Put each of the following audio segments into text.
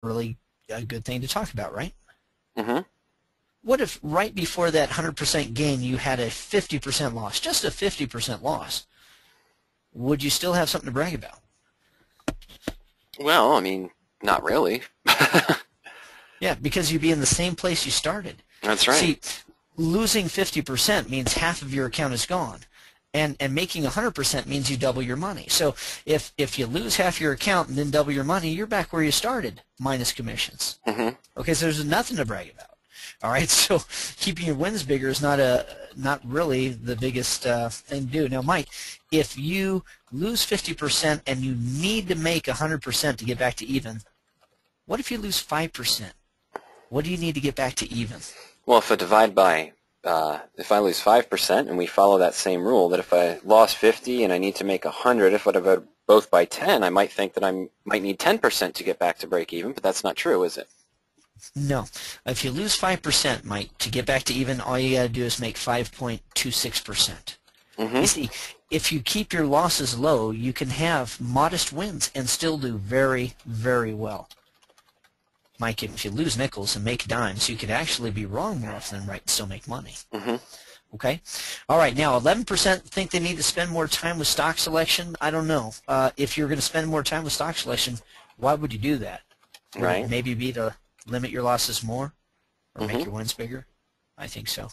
really a good thing to talk about, right? Mm-hmm. What if right before that 100% gain you had a 50% loss, just a 50% loss? Would you still have something to brag about? Well, I mean, not really. Yeah, because you'd be in the same place you started. That's right. See, losing 50% means half of your account is gone. And making 100% means you double your money. So if you lose half your account and then double your money, you're back where you started, minus commissions. Mm-hmm. Okay, so there's nothing to brag about. All right, so keeping your wins bigger is not really the biggest thing to do. Now, Mike, if you lose 50% and you need to make 100% to get back to even, what if you lose 5%? What do you need to get back to even? Well, if I divide by, if I lose 5%, and we follow that same rule, that if I lost 50 and I need to make 100, if I divide both by 10, I might think that I might need 10% to get back to break even, but that's not true, is it? No. If you lose 5%, Mike, to get back to even, all you got to do is make 5.26%. Mm-hmm. You see, if you keep your losses low, you can have modest wins and still do very, very well. Mike, if you lose nickels and make dimes, you could actually be wrong more often than right and still make money. Mm-hmm. Okay? All right, now 11% think they need to spend more time with stock selection. I don't know. If you're going to spend more time with stock selection, why would you do that? Would Right. it maybe be to limit your losses more or Mm-hmm. make your wins bigger? I think so.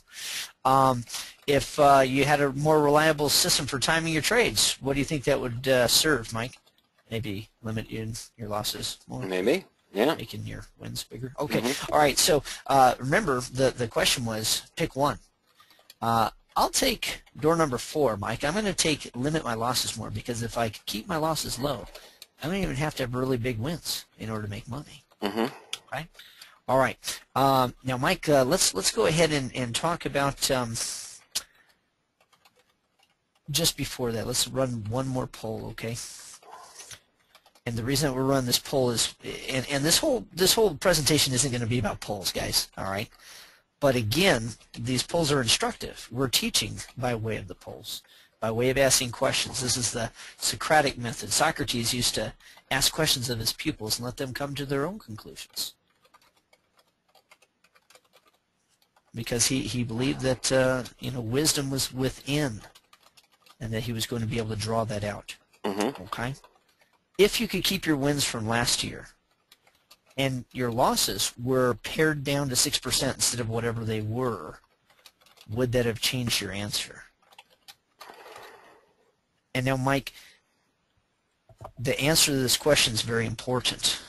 If you had a more reliable system for timing your trades, what do you think that would serve, Mike? Maybe limit your losses more? Maybe. Yeah. Making your wins bigger. Okay. Mm-hmm. All right. So remember, the question was pick one. I'll take door number 4, Mike. I'm going to limit my losses more, because if I keep my losses low, I don't even have to have really big wins in order to make money. Mm-hmm. Right? All right. Now, Mike, let's go ahead and talk about just before that. Let's run one more poll, okay? And the reason that we're running this poll is, and this whole presentation isn't going to be about polls, guys. All right. But again, these polls are instructive. We're teaching by way of the polls, by way of asking questions. This is the Socratic method. Socrates used to ask questions of his pupils and let them come to their own conclusions, because he believed that wisdom was within, and that he was going to be able to draw that out. Mm-hmm. Okay. If you could keep your wins from last year, and your losses were pared down to 6% instead of whatever they were, would that have changed your answer? And now, Mike, the answer to this question is very important.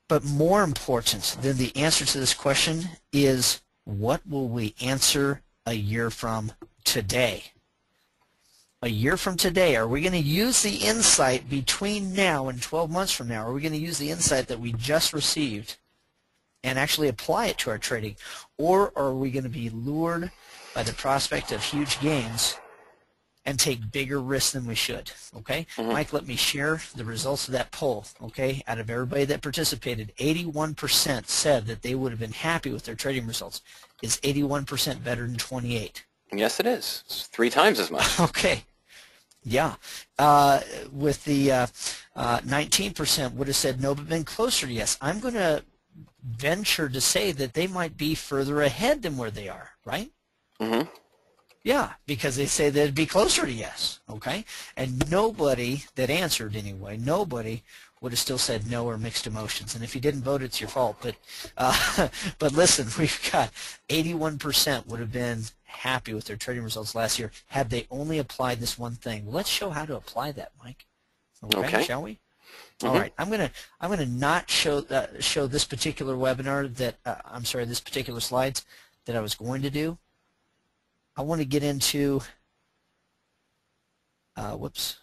But more important than the answer to this question is, what will we answer a year from today? A year from today, are we going to use the insight between now and 12 months from now? Are we going to use the insight that we just received and actually apply it to our trading? Or are we going to be lured by the prospect of huge gains and take bigger risks than we should? Okay? Mm-hmm. Mike, let me share the results of that poll. Okay? Out of everybody that participated, 81% said that they would have been happy with their trading results. Is 81% better than 28? Yes, it is. It's 3 times as much. Okay. Yeah. With the 19% would have said no, but been closer to yes. I'm going to venture to say that they might be further ahead than where they are, right? Mm-hmm. Yeah, because they say they'd be closer to yes, okay? And nobody that answered anyway, nobody would have still said no or mixed emotions. And if you didn't vote, it's your fault. But listen, we've got 81% would have been happy with their trading results last year had they only applied this one thing. Let's show how to apply that, Mike. Okay. Shall we? Mm-hmm. All right. I'm gonna not show this particular webinar that this particular slides that I was going to do. I want to get into whoops,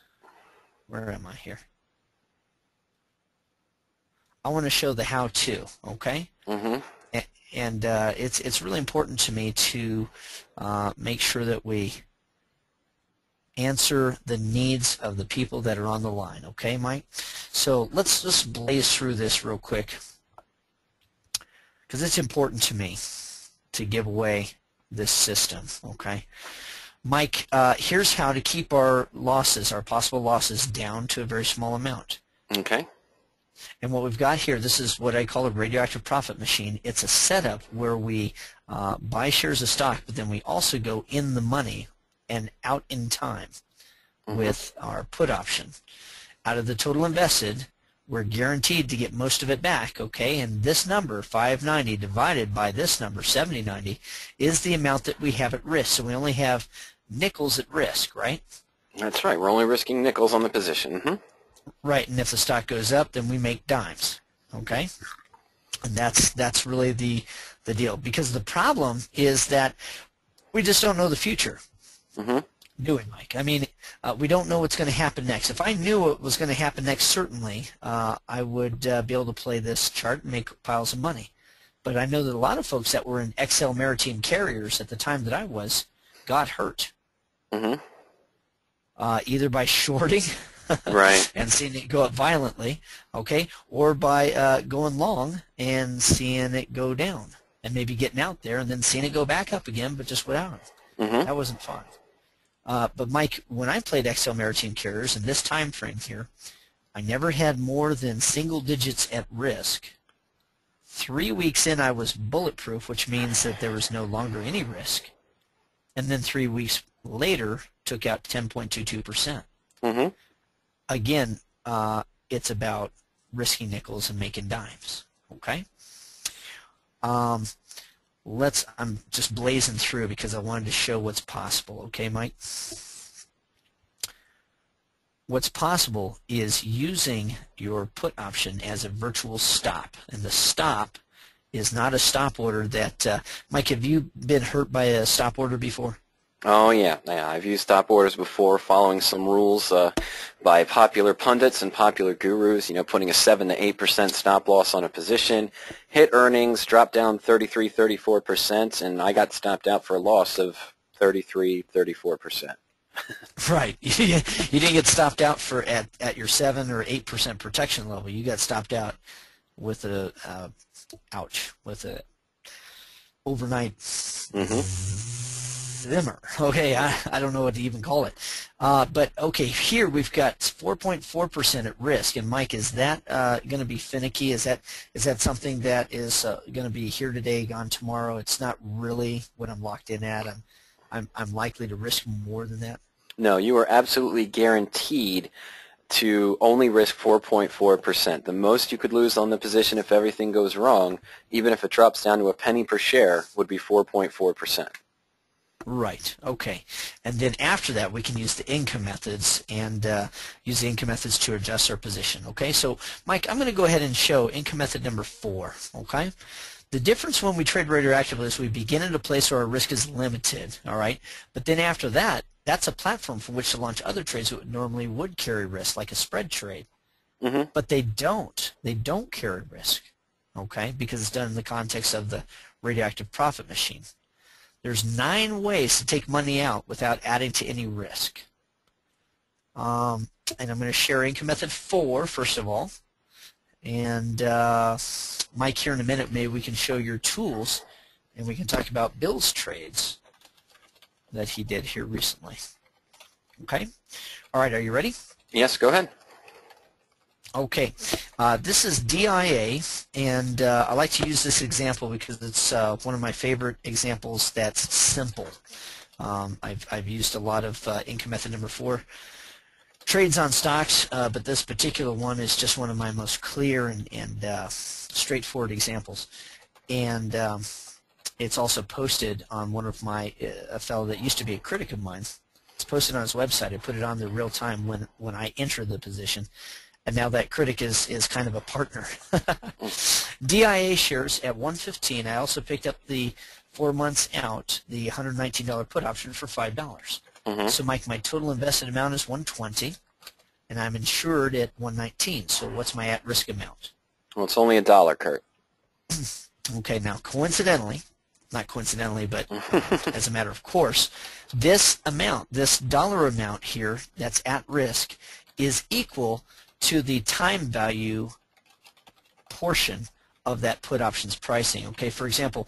where am I here? I want to show the how-to, okay? Mm-hmm. And it's really important to me to make sure that we answer the needs of the people that are on the line, okay, Mike? So let's just blaze through this real quick, because it's important to me to give away this system, okay? Mike, here's how to keep our losses, our possible losses, down to a very small amount. Okay. And what we've got here, this is what I call a radioactive profit machine. It's a setup where we buy shares of stock, but then we also go in the money and out in time with our put option. Out of the total invested, we're guaranteed to get most of it back, okay? And this number, 590, divided by this number, 7090, is the amount that we have at risk. So we only have nickels at risk, right? That's right. We're only risking nickels on the position. Right, and if the stock goes up, then we make dimes, okay? And that's really the deal. Because the problem is that we just don't know the future. Do we, Mike? I mean, we don't know what's going to happen next. If I knew what was going to happen next, certainly, I would be able to play this chart and make piles of money. But I know that a lot of folks that were in XL Maritime Carriers at the time that I was got hurt. Either by shorting Right. and seeing it go up violently, okay, or by going long and seeing it go down and maybe getting out there and then seeing it go back up again, but just without it. That wasn't fun. But Mike, when I played XL Maritime Carriers in this time frame here, I never had more than single digits at risk. 3 weeks in, I was bulletproof, which means that there was no longer any risk. And then 3 weeks later, took out 10.22%. Again, it's about risking nickels and making dimes. Okay. I'm just blazing through because I wanted to show what's possible. Okay, Mike. What's possible is using your put option as a virtual stop, and the stop is not a stop order that. Mike, have you been hurt by a stop order before? Oh, yeah. I've used stop orders before, following some rules by popular pundits and popular gurus, putting a 7 to 8% stop loss on a position, hit earnings, drop down 33, 34%, and I got stopped out for a loss of 33, 34%. Right. You didn't get stopped out at your 7 or 8% protection level. You got stopped out with a, with a overnight Zimmer. Okay, I don't know what to even call it. But okay, here we've got 4.4% at risk. And Mike, is that going to be finicky? Is that something that is going to be here today, gone tomorrow? It's not really what I'm locked in at. I'm likely to risk more than that. No, you are absolutely guaranteed to only risk 4.4%. The most you could lose on the position if everything goes wrong, even if it drops down to a penny per share, would be 4.4%. Right. Okay. And then after that, we can use the income methods and use the income methods to adjust our position. Okay. So, Mike, I'm going to go ahead and show income method number 4. Okay. The difference when we trade radioactively is we begin at a place where our risk is limited. All right. But then after that, that's a platform from which to launch other trades that normally would carry risk, like a spread trade. But they don't. They don't carry risk. Okay. Because it's done in the context of the radioactive profit machine. There's 9 ways to take money out without adding to any risk. And I'm going to share income method 4, first of all. And Mike, here in a minute, maybe we can show your tools, and we can talk about Bill's trades that he did here recently. Okay? All right, are you ready? Yes, go ahead. Okay, this is DIA, and I like to use this example because it's one of my favorite examples that's simple. I've used a lot of income method number 4 trades on stocks, but this particular one is just one of my most clear and straightforward examples. And it's also posted on one of my, a fellow that used to be a critic of mine. It's posted on his website. I put it on there real time when I enter the position. And now that critic is kind of a partner. DIA shares at 115. I also picked up the 4 months out, the $119 put option for $5. So Mike, my total invested amount is 120, and I'm insured at 119. So what's my at-risk amount? Well, it's only $1, Kurt. Okay, now coincidentally, not coincidentally, but as a matter of course, this amount, this dollar amount here that's at risk is equal to the time value portion of that put option's pricing. Okay, for example,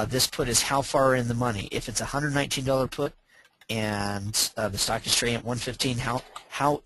this put is how far in the money. If it's a $119 put and the stock is trading at 115, how